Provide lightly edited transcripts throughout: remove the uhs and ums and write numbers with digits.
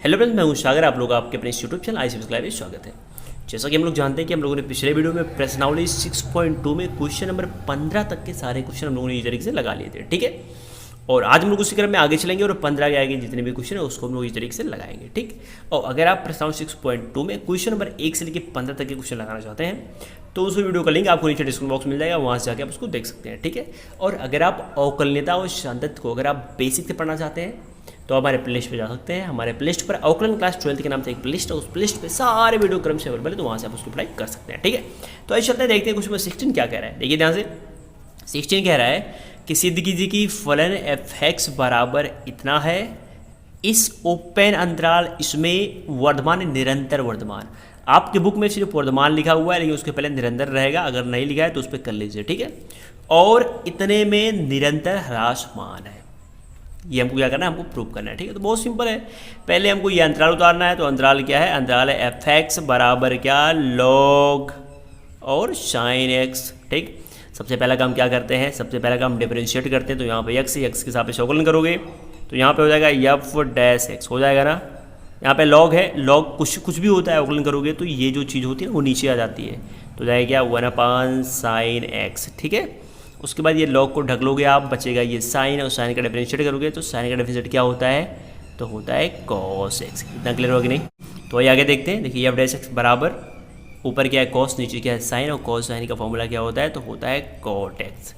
Hello friends, मैं हूं सागर। आप लोग आपके अपने यूट्यूब चैनल ICPS क्लास में स्वागत है। जैसा कि हम लोग जानते हैं कि हम लोगों ने पिछले वीडियो में प्रश्नावली 6.2 में क्वेश्चन नंबर 15 तक के सारे क्वेश्चन हम लोगों ने इस तरीके से लगा लिए थे, ठीक है। और आज हम लोग उसी क्रम में आगे चलेंगे और 15 के आगे जितने भी क्वेश्चन है उसको हम लोग इस तरीके से लगाएंगे, ठीक। और अगर आप प्रश्नावली 6.2 में क्वेश्चन नंबर 1 से लेकर 15 तक के क्वेश्चन लगाना चाहते हैं तो उस वीडियो का लिंक आपको नीचे डिस्क्रिप्शन बॉक्स मिल जाएगा, वहाँ से जाकर आप उसको देख सकते हैं, ठीक है। और अगर आप अवकलनीयता और शांतत्व को अगर आप बेसिक से पढ़ना चाहते हैं तो हमारे प्लेलिस्ट पे जा सकते हैं। हमारे प्लेलिस्ट पर अवकलन क्लास 12 के नाम से एक प्लेलिस्ट है, उस प्लेलिस्ट पे सारे वीडियो क्रम से अवेलेबल है, तो वहाँ से आप उसको अप्लाई कर सकते हैं, ठीक है। तो ऐसे चलते हैं, देखते हैं क्वेश्चन 16 क्या कह रहा है। देखिए ध्यान से, 16 कह रहा है कि सिद्ध कीजिए कि फलन f(x) बराबर इतना है, इस ओपन अंतराल इसमें वर्धमान निरंतर वर्धमान। आपके बुक में सिर्फ वर्धमान लिखा हुआ है लेकिन उसके पहले निरंतर रहेगा, अगर नहीं लिखा है तो उस पर कर लीजिए, ठीक है। और इतने में निरंतर ह्रासमान है, ये हमको क्या करना है, हमको प्रूव करना है, ठीक है। तो बहुत सिंपल है, पहले हमको ये अंतराल उतारना है। तो अंतराल क्या है, अंतराल है f(x) बराबर क्या, log और sin x, ठीक। सबसे पहला काम क्या करते हैं, सबसे पहला काम डिफरेंशिएट करते हैं। तो यहाँ पे x के सापेक्ष अवकलन करोगे तो यहाँ पे हो जाएगा f(x) हो जाएगा ना। यहाँ पे log है, log कुछ भी होता है, अवकलन करोगे तो ये जो चीज़ होती है वो नीचे आ जाती है, तो जाएगा क्या 1/sin x, ठीक है। उसके बाद ये log को ढक लोगे आप, बचेगा ये साइन, और साइन का डिफरेंशिएट करोगे तो साइन का डिफरेंशिएट क्या होता है, तो होता है cos x। इतना क्लियर होगा कि नहीं। तो वही आगे देखते हैं। देखिए f(x) बराबर ऊपर क्या है cos, नीचे क्या है साइन, और cos साइन का फॉर्मूला क्या होता है, तो होता है cot x।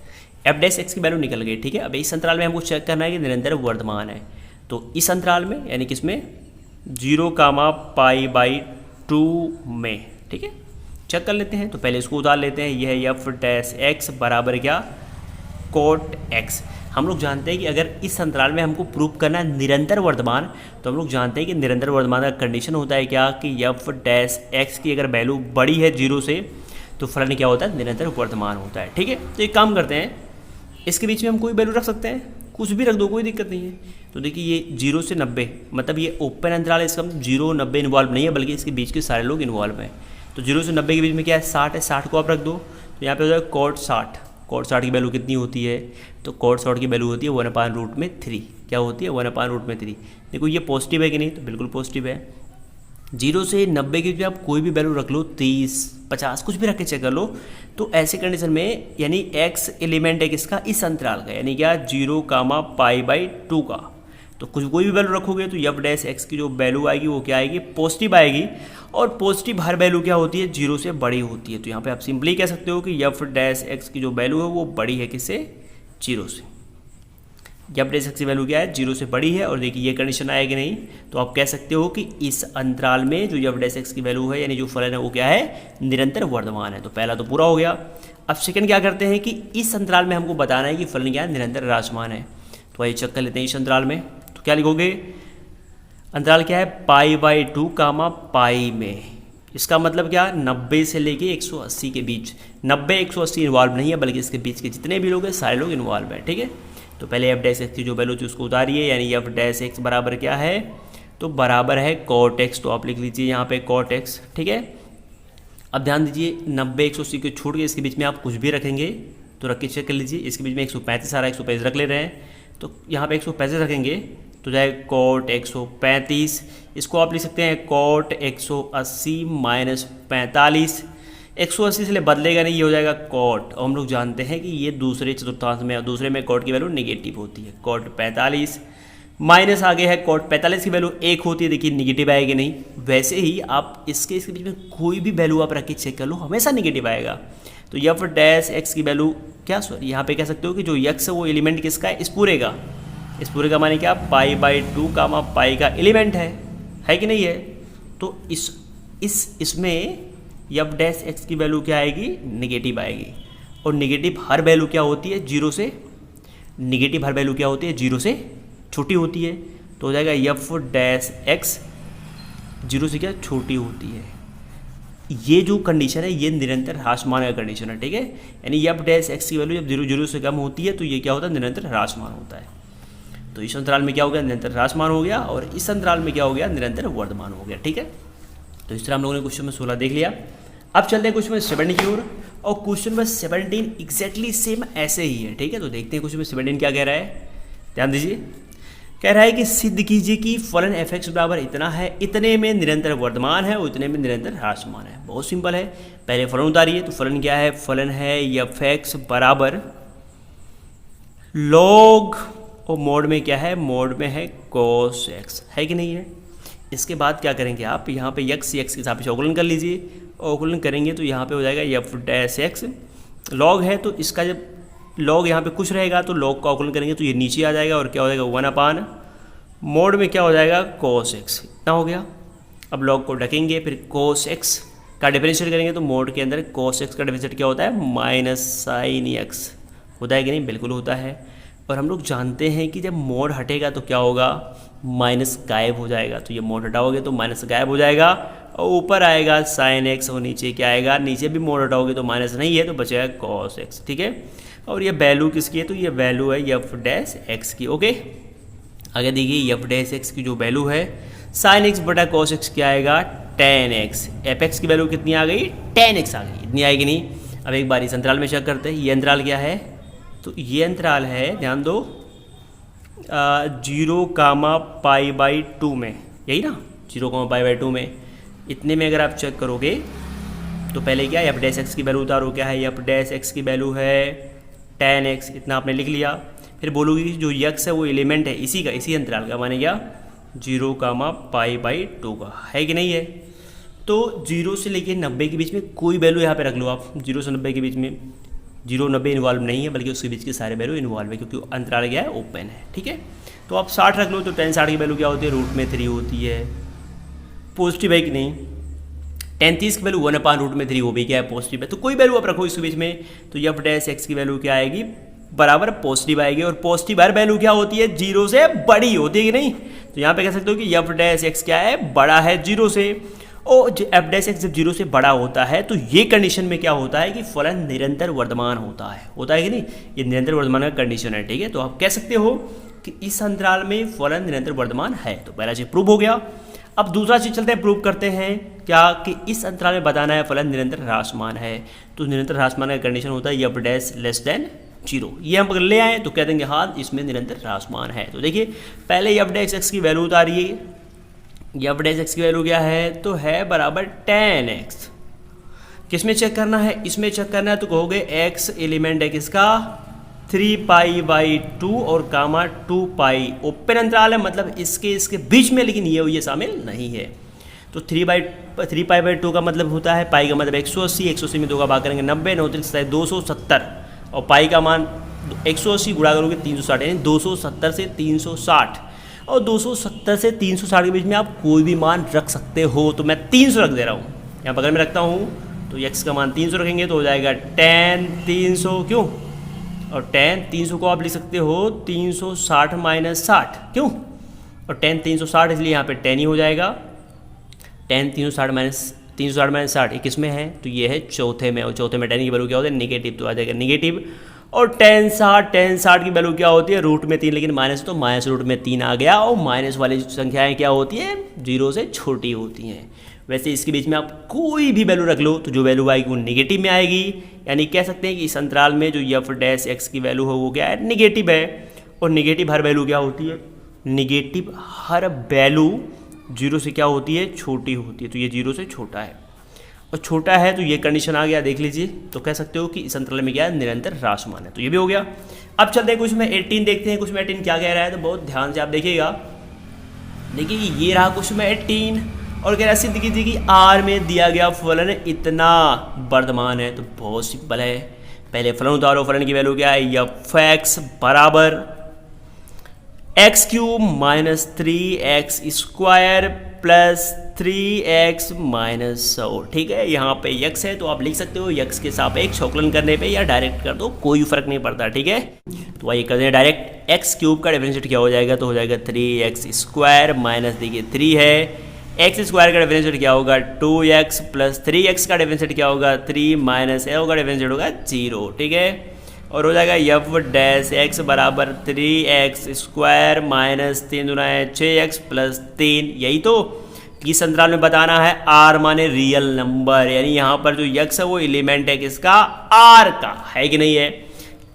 f(x) की वैल्यू निकल गई, ठीक है। अब इस अंतराल में हमको चेक करना है कि निरंतर वर्धमान है। तो इस अंतराल में यानी कि इसमें 0, π/2 में, ठीक है, चेक कर लेते हैं। तो पहले इसको उतार लेते हैं। यह है f(x) बराबर क्या, cot x। हम लोग जानते हैं कि अगर इस अंतराल में हमको प्रूव करना है निरंतर वर्धमान, तो हम लोग जानते हैं कि निरंतर वर्धमान का कंडीशन होता है क्या, कि f(x) की अगर वैल्यू बड़ी है 0 से तो फलन क्या होता है, निरंतर वर्धमान होता है, ठीक है। तो एक काम करते हैं, इसके बीच में हम कोई वैल्यू रख सकते हैं, कुछ भी रख दो, कोई दिक्कत नहीं है। तो देखिए ये 0 से 90, मतलब ये ओपन अंतराल है, इसका 0 90 इन्वॉल्व नहीं है, बल्कि इसके बीच के सारे लोग इन्वॉल्व हैं। तो 0 से 90 के बीच में क्या है, 60 है, 60 को आप रख दो। तो यहाँ पे हो जाएगा cot 60। cot 60 की वैल्यू कितनी होती है, तो cot 60 की वैल्यू होती है 1/√3। क्या होती है, 1/√3। देखो ये पॉजिटिव है कि नहीं, तो बिल्कुल पॉजिटिव है। 0 से 90 के बीच में आप कोई भी वैल्यू रख लो, 30 50 कुछ भी रख के चेक कर लो। तो ऐसे कंडीशन में यानी x एलिमेंट है किसका, इस अंतराल का, यानी क्या 0, π/2 का। तो कोई भी वैल्यू रखोगे तो f(x) की जो वैल्यू आएगी वो क्या आएगी, पॉजिटिव आएगी। और पॉजिटिव हर वैल्यू क्या होती है, 0 से बड़ी होती है। तो यहाँ पे आप सिंपली कह सकते हो कि f(x) की जो वैल्यू है वो बड़ी है किससे, 0 से। f(x) की वैल्यू क्या है, 0 से बड़ी है। और देखिए ये कंडीशन आएगी नहीं, तो आप कह सकते हो कि इस अंतराल में जो f(x) की वैल्यू है यानी जो फलन है वो क्या है, निरंतर वर्धमान है। तो पहला तो पूरा हो गया। अब सेकंड क्या करते हैं कि इस अंतराल में हमको बताना है कि फलन क्या है, निरंतर ह्रासमान है। तो आइए चेक कर लेते हैं इस अंतराल में। तो क्या लिखोगे, अंतराल क्या है, π/2, π में। इसका मतलब क्या, 90 से लेके 180 के बीच। 90 180 इन्वॉल्व नहीं है, बल्कि इसके बीच के जितने भी लोग हैं सारे लोग इन्वॉल्व हैं, ठीक है। तो पहले f(x) की जो वैल्यू थी उसको उतारिए, यानी f(x) बराबर क्या है, तो बराबर है cot x। तो आप लिख लीजिए यहाँ पे cot x, ठीक है। अब ध्यान दीजिए, 90 180 को छोड़ के इसके बीच में आप कुछ भी रखेंगे तो रख के चेक कर लीजिए। इसके बीच में 135 आ रहा है, 135 रख ले रहे हैं, तो यहाँ पे 135 रखेंगे तो जाए cot 135। इसको आप लिख सकते हैं cot 180 - 45। 180 से बदलेगा नहीं, ये हो जाएगा cot। और हम लोग जानते हैं कि ये दूसरे चतुर्थांश में, दूसरे में cot की वैल्यू नेगेटिव होती है। cot 45 माइनस आगे है cot 45 की वैल्यू 1 होती है, देखिए नेगेटिव आएगी नहीं। वैसे ही आप इसके बीच में कोई भी वैल्यू आप रख के चेक कर लो, हमेशा नेगेटिव आएगा। तो f(x) की वैल्यू क्या, सॉरी यहाँ पे कह सकते हो कि जो x है वो एलिमेंट किसका है, इस पूरे का। इस पूरे का माने क्या, π/2, π का एलिमेंट है कि नहीं है। तो इसमें f(x) की वैल्यू क्या आएगी, नेगेटिव आएगी। और नेगेटिव हर वैल्यू क्या होती है, 0 से, नेगेटिव हर वैल्यू क्या होती है, 0 से छोटी होती है। तो हो जाएगा f(x) 0 से क्या छोटी होती है। ये जो कंडीशन है ये निरंतर ह्रासमान का कंडीशन है, ठीक है। यानी f(x) की वैल्यू जब 0 से कम होती है तो ये क्या होता है, निरंतर ह्रासमान होता है। तो इस अंतराल में क्या हो गया, निरंतर ह्रासमान हो गया, और इस अंतराल में क्या हो गया, निरंतर वर्धमान हो गया, ठीक है। तो इस तरह हम लोगों ने क्वेश्चन नंबर 16 देख लिया। अब चलते हैं क्वेश्चन नंबर 17 की ओर, और क्वेश्चन नंबर 17 एग्जैक्टली सेम ऐसे ही है, ठीक है। तो देखते हैं क्वेश्चन नंबर 17 क्या कह रहा है, ध्यान दीजिए। कह रहा है कि सिद्ध कीजिए कि फलन एफ एक्स बराबर इतना है, इतने में निरंतर वर्धमान है और इतने में निरंतर ह्रासमान है। बहुत सिंपल है, पहले फलन उतारिए। तो फलन क्या है? फलन है एफ एक्स बराबर लॉग, और मोड में क्या है? मोड में है कोस एक्स, है कि नहीं है। इसके बाद क्या करेंगे आप? यहाँ पे एक्स के हिसाब से अवकलन कर लीजिए, अवकलन करेंगे तो यहाँ पे हो जाएगा एफ डैश एक्स। लॉग है तो इसका जब लॉग यहाँ पे कुछ रहेगा तो लॉग का अवकलन करेंगे तो ये नीचे आ जाएगा और क्या हो जाएगा? 1/, मोड में क्या हो जाएगा? Cos x. इतना हो गया। अब लॉग को ढकेंगे, फिर कोस एक्स का डिफरेंशिएट करेंगे तो मोड के अंदर कोस एक्स का डिफरेंशिएट क्या होता है? Minus sine x. होता है कि नहीं? बिल्कुल होता है। और हम लोग जानते हैं कि जब मोड हटेगा तो क्या होगा? माइनस गायब हो जाएगा। तो ये मोड हटाओगे तो माइनस गायब हो जाएगा और ऊपर आएगा साइन एक्स, और नीचे क्या आएगा? नीचे भी मोड हटाओगे तो माइनस नहीं है तो बचेगा कॉस एक्स। ठीक है। और ये वैल्यू किसकी है? तो ये वैल्यू है एफ डैश एक्स की। ओके, आगे देखिए एफ डैश एक्स की जो वैल्यू है साइन एक्स बटा कॉस एक्स क्या आएगा? Ten x. एफ एक्स की वैल्यू कितनी आ गई? 10x आ गई। इतनी आएगी नहीं। अब एक बार इस अंतराल में चेक करते हैं। ये अंतराल क्या है? तो ये अंतराल है, ध्यान दो, 0,π/2 में, यही ना, 0,π/2 में। इतने में अगर आप चेक करोगे तो पहले क्या है? एफ डैश एक्स की वैल्यू उतारो। क्या है? एफ डैश एक्स की वैल्यू है 10x। इतना आपने लिख लिया। फिर बोलोगे कि जो यक्स है वो एलिमेंट है इसी का, इसी अंतराल का, माने क्या? 0,π/2 का, है कि नहीं है। तो 0 से लेके 90 के बीच में कोई वैल्यू यहाँ पे रख लो आप। 0 से 90 के बीच में 0 90 इन्वॉल्व नहीं है, बल्कि उसके बीच के सारे वैल्यू इन्वॉल्व है, क्योंकि अंतराल क्या है? ओपन है। ठीक है। तो आप 60 रख लो तो 10 60 की वैल्यू क्या होती है? √3 होती है। पॉजिटिव है कि नहीं? 10 30 की वैल्यू 1/√3, वो भी क्या है? पॉजिटिव है। तो कोई वैल्यू आप रखो इसके बीच में, तो एफ डैश एक्स की वैल्यू क्या आएगी? बराबर पॉजिटिव आएगी। और पॉजिटिव हर वैल्यू क्या होती है? 0 से बड़ी होती है कि नहीं। तो यहाँ पे कह सकते हो कि एफ डैश एक्स क्या है? बड़ा है 0 से। और एफ डैश एक्स जब 0 से बड़ा होता है तो ये कंडीशन में क्या होता है कि फलन निरंतर वर्धमान होता है कि नहीं। ये निरंतर वर्धमान का कंडीशन है। ठीक है। तो आप कह सकते हो कि इस अंतराल में फलन निरंतर वर्धमान है। तो पहला चीज प्रूव हो गया। अब दूसरा चीज चलते हैं, प्रूव करते हैं क्या कि इस अंतराल में बताना है फलन निरंतर ह्रासमान है। तो निरंतर ह्रासमान का कंडीशन होता है एफ डैश लेस देन 0। ये हम अगर ले आए तो कह देंगे हाँ इसमें निरंतर ह्रासमान है। तो देखिए पहले एफ डैश एक्स की वैल्यू उतारिए। एफ डैश एक्स की वैल्यू क्या है? तो है बराबर 10x। किस में चेक करना है? इसमें चेक करना है तो कहोगे x एलिमेंट है किसका? 3π/2 और कामा 2π। ओपन अंतराल है, मतलब इसके बीच में, लेकिन ये शामिल नहीं है। तो 3π/2 का मतलब होता है, पाई का मतलब 180, 180 में 2 का भाग करेंगे 90, 9 270, और पाई का मान 180 गुणा करोगे 360, यानी 270 से 360। और 270 से 360 के बीच में आप कोई भी मान रख सकते हो। तो मैं 300 रख दे रहा हूँ, यहाँ बगल में रखता हूँ। तो x का मान 300 रखेंगे तो हो जाएगा tan 300, क्यों? और tan 300 को आप लिख सकते हो 360 - 60, क्यों? और tan 360 इसलिए यहाँ पे tan ही हो जाएगा। tan 360 - 60 ये किस में है? तो ये है चौथे में, और चौथे में tan की वैल्यू क्या होता है? नेगेटिव, तो आ जाएगा नेगेटिव। और tan 60 की वैल्यू क्या होती है? √3, लेकिन माइनस, तो माइनस √3 आ गया। और माइनस वाली संख्याएं क्या होती हैं? 0 से छोटी होती हैं। वैसे इसके बीच में आप कोई भी वैल्यू रख लो तो जो वैल्यू आएगी वो नेगेटिव में आएगी। यानी कह सकते हैं कि इस अंतराल में जो एफ डैश एक्स की वैल्यू है वो क्या है? नेगेटिव है। और नेगेटिव हर वैल्यू क्या होती है? नेगेटिव हर वैल्यू 0 से क्या होती है? छोटी होती है। तो ये 0 से छोटा है, और छोटा है तो ये कंडीशन आ गया, देख लीजिए। तो कह सकते हो कि इस अंतराल में क्या है? निरंतर ह्रासमान है। तो ये भी हो गया। अब चलते हैं कुछ में 18 देखते हैं। कुछ में 18 क्या कह रहा है, तो बहुत ध्यान से आप देखिएगा। देखिए ये रहा कुछ में 18, और कह रहा है सिद्ध कीजिए कि R में दिया गया फलन इतना वर्धमान है। तो बहुत सिंपल है, पहले फलन उतारो। फलन की वैल्यू क्या है? एफ एक्स बराबर x³ - 3x² प्लस 3x - 100। ठीक है। यहाँ पे x है तो आप लिख सकते हो x के सापेक्ष अवकलन करने पे, या डायरेक्ट कर दो, कोई फर्क नहीं पड़ता। ठीक है। तो आइए करते हैं डायरेक्ट। x³ का डिफरेंशिएट क्या हो जाएगा? तो हो जाएगा 3x² माइनस, देखिए 3 है, x² का डिफरेंशिएट क्या होगा? 2x प्लस 3x का डिफरेंशिएट क्या होगा? 3 माइनस a का डिफरेंशिएट होगा 0। ठीक है। और हो जाएगा एफ डैश एक्स बराबर 3x² माइनस 3 × 6x प्लस 3। यही तो इस अंतराल में बताना है R माने रियल नंबर, यानी यहाँ पर जो x है वो एलिमेंट है किसका? R का, है कि नहीं है।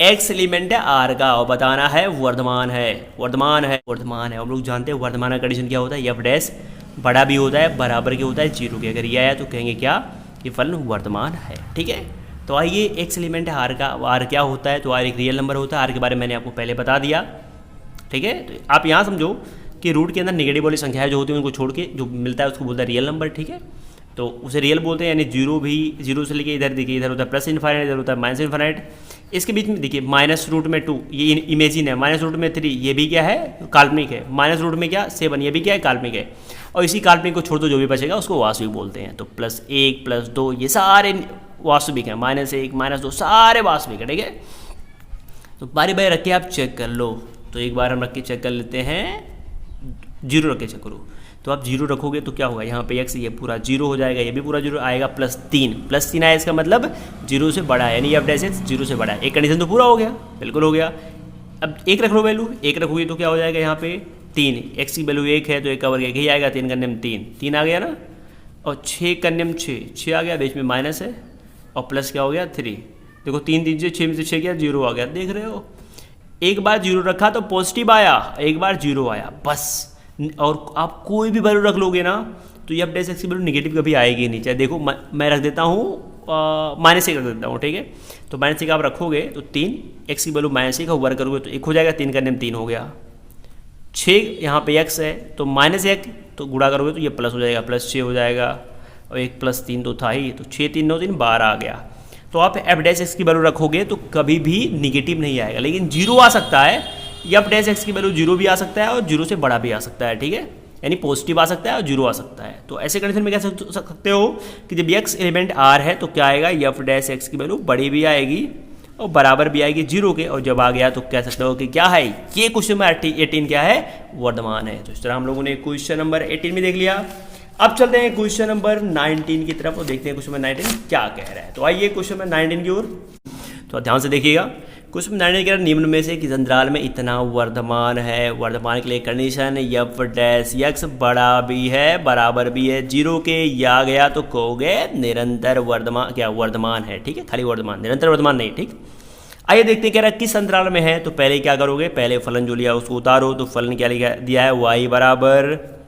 एक्स एलिमेंट है आर का और बताना है वर्धमान है, वर्धमान है, वर्धमान है। हम लोग जानते हैं वर्धमान का कंडीशन क्या होता है, एफ डैश बड़ा भी होता है बराबर के होता है जीरो के। अगर ये आया तो कहेंगे क्या, ये फलन वर्धमान है। ठीक है, तो आइए एक्स एलिमेंट है आर का, आर क्या होता है, तो आर एक रियल नंबर होता है। आर के बारे में मैंने आपको पहले बता दिया। ठीक है, तो आप यहाँ समझो कि रूट के अंदर नेगेटिव वाली संख्याएं जो होती हैं उनको छोड़ के जो मिलता है उसको बोलता है रियल नंबर। ठीक है, तो उसे रियल बोलते हैं, यानी जीरो भी, जीरो से लेके इधर देखिए, इधर होता है प्लस इन्फाइनाइट, इधर होता है माइनस इन्फाइनाइट। इसके बीच में देखिए माइनस रूट में 2 ये इमेजिन है, माइनस रूट में 3 ये भी क्या है, काल्पनिक है। माइनस रूट में क्या 7 ये भी क्या है, काल्पनिक है। और इसी काल्पनिक को छोड़ दो जो भी बचेगा उसको वास्तविक बोलते हैं। तो +1 +2 ये सारे वास्तविक हैं, -1 -2 सारे वास्तविक है। ठीक है, तो बारी बारी रख के आप चेक कर लो। तो एक बार हम रख के चेक कर लेते हैं, जीरो रख के चेक करो। तो आप जीरो रखोगे तो क्या होगा, यहाँ पे एक्स ये पूरा जीरो हो जाएगा, ये भी पूरा जीरो आएगा, +3 आया, इसका मतलब जीरो से बड़ा है, यानी एफ डैश एक्स जीरो से बड़ा है। एक कंडीशन तो पूरा हो गया, बिल्कुल हो गया। अब एक रख लो वैल्यू, एक रखोगे तो क्या हो जाएगा, यहाँ पे 3, एक्स की वैल्यू 1 है तो 1 का वर्ग 1 ही आएगा, 3 का नियम 3 आ गया ना, और 6 का नियम 6 आ गया, बीच में माइनस है और प्लस क्या हो गया 3। देखो 3 3 से 6 में से 6 गया, 0 आ गया, देख रहे हो। एक बार जीरो रखा तो पॉजिटिव आया, एक बार जीरो आया बस। और आप कोई भी वैल्यू रख लोगे ना तो ये एफ डैश एक्स की वैल्यू निगेटिव कभी आएगी नहीं। चाहे देखो मैं रख देता हूँ -1 रख देता हूँ। ठीक है, तो -1 आप रखोगे तो 3, एक्स की वैल्यू -1 का वर्ग करोगे तो 1 हो जाएगा, 3 का नियम 3 हो गया। 6 यहाँ पे एक्स है तो -1 तो गुणा करोगे तो ये प्लस हो जाएगा, +6 हो जाएगा, और 1 + 3 तो था ही, तो 6 3 9 3 12 आ गया। तो आप एफ डैश एक्स की वैल्यू रखोगे तो कभी भी निगेटिव नहीं आएगा, लेकिन जीरो आ सकता है। एफ डैश एक्स की वैल्यू जीरो भी आ सकता है और जीरो से बड़ा भी आ सकता है। ठीक है, यानी पॉजिटिव आ सकता है और जीरो आ सकता है। तो ऐसे कंडीशन में कह सकते हो कि जब एक्स एलिमेंट आर है तो क्या आएगा, एफ डैश एक्स की वैल्यू बड़ी भी आएगी और बराबर भी आएगी जीरो के। और जब आ गया तो कह सकते हो कि क्या है, ये क्वेश्चन नंबर 18 क्या है, वर्धमान है। तो इस तरह हम लोगों ने क्वेश्चन नंबर 18 में देख लिया। अब चलते हैं क्वेश्चन नंबर 19 की तरफ और देखते हैं क्वेश्चन नंबर 19 क्या कह रहा है। तो आइए क्वेश्चन नंबर 19 की ओर, तो ध्यान से देखिएगा। क्वेश्चन नंबर 19 कह रहा है निम्न में से किस अंतराल में इतना वर्धमान है। वर्धमान के लिए कंडीशन एफ डैश एक्स बड़ा भी है बराबर भी है जीरो के, या गया तो कहोगे निरंतर वर्धमान, क्या वर्धमान है। ठीक है, खाली वर्धमान, निरंतर वर्धमान नहीं। ठीक, आइए देखते हैं कह रहा है किस अंतराल में है। तो पहले क्या करोगे, पहले फलन जो लिया उसको उतारो। तो फलन क्या दिया है, y बराबर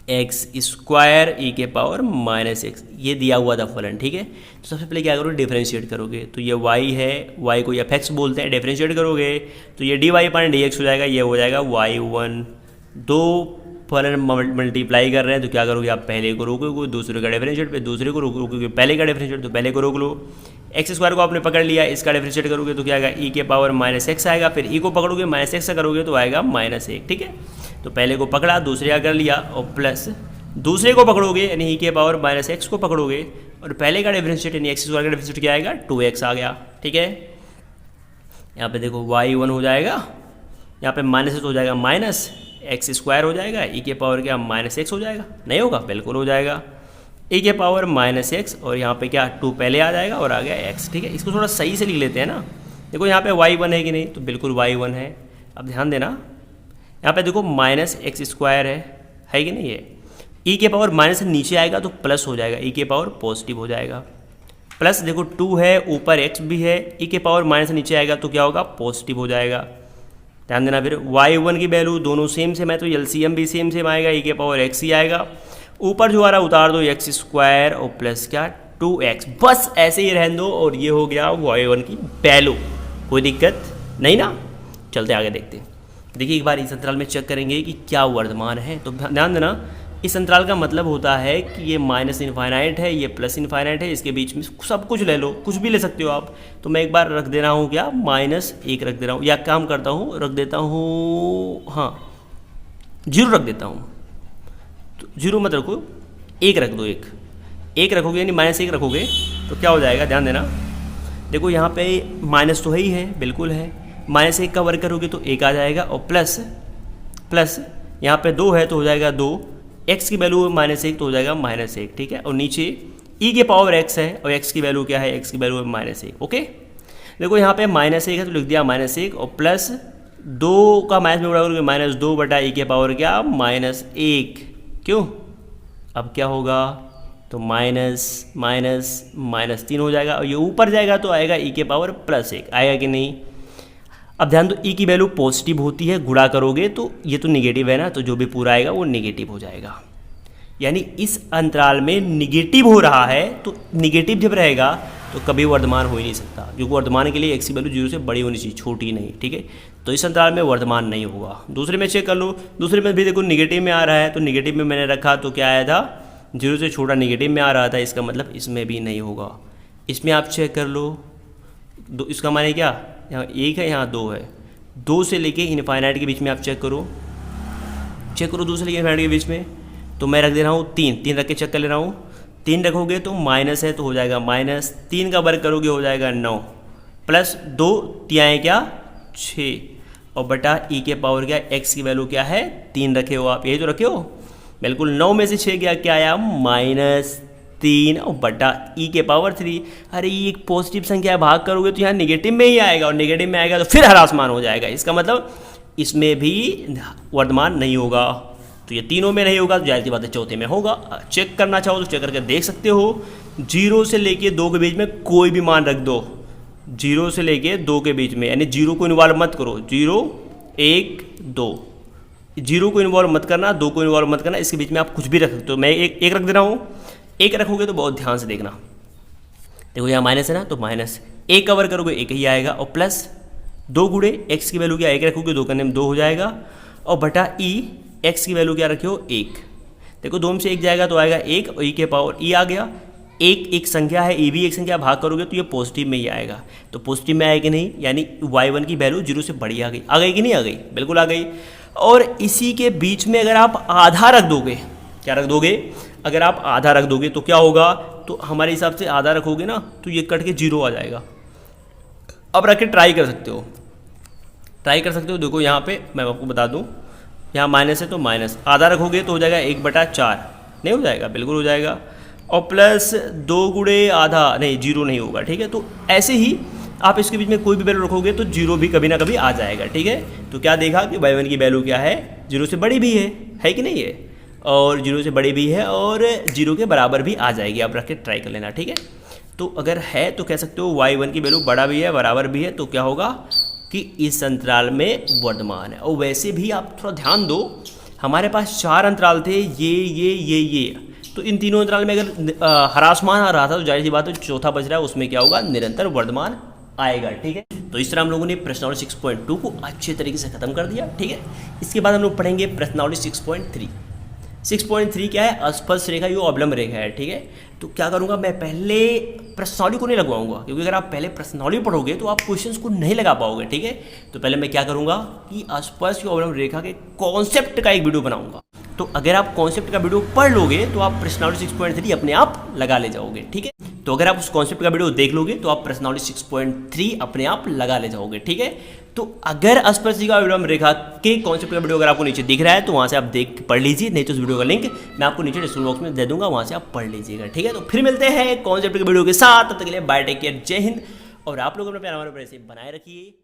x² e के पावर -x, ये दिया हुआ था फलन। ठीक है, तो सबसे पहले क्या करोगे, डिफरेंशिएट करोगे। तो ये y है, y को fx बोलते हैं, डिफरेंशिएट करोगे तो ये dy/dx हो जाएगा, ये हो जाएगा y1। दो फलन मल्टीप्लाई कर रहे हैं तो क्या करोगे, आप पहले को रोकोगे, दूसरे का डिफरेंशिएट पे दूसरे को रोकोगे, पहले का डिफरेंशिएट तो पहले को रोक लो। x² को आपने पकड़ लिया, इसका डिफरेंशिएट करोगे तो क्या आएगा, e के पावर -x आएगा, फिर e को पकड़ोगे -x करोगे तो आएगा -1। ठीक है, तो पहले को पकड़ा, दूसरे का कर लिया, और प्लस दूसरे को पकड़ोगे यानी e के पावर -x को पकड़ोगे, और पहले का डिफरेंशिएट यानी x² का डिफरेंशिएट क्या आएगा, 2x आ गया। ठीक है, यहाँ पे देखो y1 हो जाएगा, यहाँ पे -x हो जाएगा, -x² हो जाएगा, e के पावर क्या -x हो जाएगा, नहीं होगा, बिल्कुल हो जाएगा, e के पावर -x, और यहाँ पे क्या 2 पहले आ जाएगा और आ गया x। ठीक है, इसको थोड़ा सही से लिख लेते हैं ना। देखो यहाँ पे y1 है कि नहीं, तो बिल्कुल y1 है। अब ध्यान देना, यहाँ पे देखो -x² है कि नहीं है, e के पावर माइनस से नीचे आएगा तो प्लस हो जाएगा, e के पावर पॉजिटिव हो जाएगा। प्लस देखो 2 है, ऊपर x भी है, e के पावर माइनस से नीचे आएगा तो क्या होगा, पॉजिटिव हो जाएगा। ध्यान देना, फिर y1 की वैल्यू दोनों सेम सेम है तो एलसीएम भी सेम सेम आएगा, e के पावर x ही आएगा। ऊपर जो आ रहा उतार दो, x² और प्लस क्या 2x, बस ऐसे ही रहने दो, और ये हो गया y1 की वैल्यू। कोई दिक्कत नहीं ना, चलते आगे देखते हैं। देखिए एक बार इस अंतराल में चेक करेंगे कि क्या वर्धमान है। तो ध्यान देना, इस अंतराल का मतलब होता है कि ये -इनफाइनाइट है, ये +इनफाइनाइट है, इसके बीच में सब कुछ ले लो, कुछ भी ले सकते हो आप। तो मैं एक बार रख दे रहा हूँ क्या, -1 रख दे रहा हूँ, या काम करता हूँ रख देता हूँ, हाँ 0 रख देता हूँ। तो 0 मत रखो, 1 रख दो, 1 रखोगे यानी -1 रखोगे तो क्या हो जाएगा, ध्यान देना। देखो यहाँ पे माइनस तो है ही है, बिल्कुल है, -1 का वर्ग करोगे तो 1 आ जाएगा, और प्लस यहाँ पे 2 है तो हो जाएगा 2, x की वैल्यू -1 तो हो जाएगा -1। ठीक है, और नीचे e के पावर x है और x की वैल्यू क्या है, x की वैल्यू है -1। ओके, देखो यहाँ पे -1 है तो लिख दिया -1, और प्लस 2 का माइनस में बराबर -2 बटा e के पावर क्या -1। क्यों, अब क्या होगा, तो माइनस माइनस माइनस 3 हो जाएगा, और ये ऊपर जाएगा तो आएगा e के पावर +1, आएगा कि नहीं। अब ध्यान दो, e की वैल्यू पॉजिटिव होती है, गुणा करोगे तो ये तो निगेटिव है ना, तो जो भी पूरा आएगा वो निगेटिव हो जाएगा। यानी इस अंतराल में निगेटिव हो रहा है, तो निगेटिव जब रहेगा तो कभी वर्धमान हो ही नहीं सकता, क्योंकि वर्धमान के लिए एक्स की वैल्यू 0 से बड़ी होनी चाहिए, छोटी नहीं, ठीक है। तो इस अंतराल में वर्धमान नहीं होगा। दूसरे में चेक कर लो, दूसरे में भी देखो निगेटिव में आ रहा है, तो निगेटिव में मैंने रखा तो क्या आया था, 0 से छोटा निगेटिव में आ रहा था, इसका मतलब इसमें भी नहीं होगा। इसमें आप चेक कर लो, इसका माने क्या, यहाँ 1 है, यहाँ 2 है, 2 से लेके इनफाइनाइट के बीच में आप चेक करो 2 से लेके इनफाइनाइट के बीच में, तो मैं रख दे रहा हूँ 3 रख के चेक कर ले रहा हूँ। 3 रखोगे तो माइनस है तो हो जाएगा माइनस, 3 का वर्ग करोगे हो जाएगा 9, +2 तियाएँ क्या 6, और बटा e के पावर क्या, x की वैल्यू क्या है 3 रखे हो आप, यही तो रखे हो बिल्कुल। 9 में से 6 क्या आया -3, और बटा e के पावर 3। अरे ये एक पॉजिटिव संख्या है, भाग करोगे तो यहाँ निगेटिव में ही आएगा, और निगेटिव में आएगा तो फिर हरासमान हो जाएगा, इसका मतलब इसमें भी वर्धमान नहीं होगा। तो ये तीनों में नहीं होगा तो जाहिर सी बात है चौथे में होगा। चेक करना चाहो तो चेक करके देख सकते हो। 0 से लेके 2 के बीच में कोई भी मान रख दो, 0 से लेके 2 के बीच में, यानी 0 को इन्वॉल्व मत करो, 0 1 2, 0 को इन्वॉल्व मत करना, 2 को इन्वॉल्व मत करना, इसके बीच में आप कुछ भी रख सकते हो। मैं एक रख दे रहा हूँ, 1 रखोगे तो बहुत ध्यान से देखना, देखो यहाँ माइनस है ना, तो माइनस 1 का वर्ग करोगे 1 ही आएगा, और प्लस 2 गुणे x की वैल्यू क्या 1 रखोगे 2 करने में 2 हो जाएगा, और बटा e x की वैल्यू क्या रखे हो 1, देखो 2 में से 1 जाएगा तो आएगा 1, और e के पावर e आ गया, एक संख्या है, e भी एक संख्या, भाग करोगे तो ये पॉजिटिव में ही आएगा, तो पॉजिटिव में आएगा कि नहीं, यानी y1 की वैल्यू 0 से बड़ी आ गई कि नहीं आ गई, बिल्कुल आ गई। और इसी के बीच में अगर आप आधा रख दोगे, क्या रख दोगे, अगर आप आधा रख दोगे तो क्या होगा, तो हमारे हिसाब से आधा रखोगे ना तो ये कट के 0 आ जाएगा। अब रख के ट्राई कर सकते हो, देखो यहाँ पे मैं आपको बता दूँ, यहाँ माइनस है तो माइनस, आधा रखोगे तो हो जाएगा 1/4, नहीं हो जाएगा, बिल्कुल हो जाएगा, और प्लस 2 गुणे आधा, नहीं 0 नहीं होगा, ठीक है। तो ऐसे ही आप इसके बीच में कोई भी वैल्यू रखोगे तो 0 भी कभी ना कभी आ जाएगा, ठीक है। तो क्या देखा कि y1 की वैल्यू क्या है, 0 से बड़ी भी है कि नहीं है, और 0 से बड़ी भी है, और 0 के बराबर भी आ जाएगी, आप रख के ट्राई कर लेना, ठीक है। तो अगर है तो कह सकते हो y1 की वैल्यू बड़ा भी है बराबर भी है, तो क्या होगा कि इस अंतराल में वर्धमान है। और वैसे भी आप थोड़ा ध्यान दो, हमारे पास 4 अंतराल थे, ये, तो इन तीनों अंतराल में अगर ह्रासमान आ रहा था तो जाहिर सी बात है चौथा बच रहा है, उसमें क्या होगा, निरंतर वर्धमान आएगा, ठीक है। तो इस तरह हम लोगों ने प्रश्नावली 6.2 को अच्छे तरीके से खत्म कर दिया, ठीक है। इसके बाद हम लोग पढ़ेंगे प्रश्नावली 6.3। 6.3 क्या है, अस्पर्श रेखा यो अवलंब रेखा है, ठीक है। तो क्या करूंगा, मैं पहले प्रश्नावली को नहीं लगवाऊंगा, क्योंकि अगर आप पहले प्रश्नावली पढ़ोगे तो आप क्वेश्चंस को नहीं लगा पाओगे, ठीक है। तो पहले मैं क्या करूंगा कि अस्पर्श यो अवलंब रेखा के कॉन्सेप्ट का एक वीडियो बनाऊंगा। तो अगर आप कॉन्सेप्ट का वीडियो पढ़ लोगे तो आप प्रश्नावली 6.3 अपने आप लगा ले जाओगे, ठीक है। तो अगर आप उस कॉन्सेप्ट का वीडियो देख लोगे तो आप प्रश्नावली 6.3 अपने आप लगा ले जाओगे, ठीक है। तो अगर अस्पर्शिका विलंब रेखा के कॉन्सेप्ट का वीडियो अगर आपको नीचे दिख रहा है तो वहाँ से आप देख पढ़ लीजिए, नहीं तो उस वीडियो का लिंक मैं आपको नीचे डिस्क्रिप्शन बॉक्स में दे दूंगा, वहाँ से आप पढ़ लीजिएगा, ठीक है। तो फिर मिलते हैं कॉन्सेप्ट के वीडियो के साथ, तब तक के लिए बाय, टेक केयर, जय हिंद। और आप लोग अपना प्यार हमारे ऊपर ऐसे बनाए रखिए।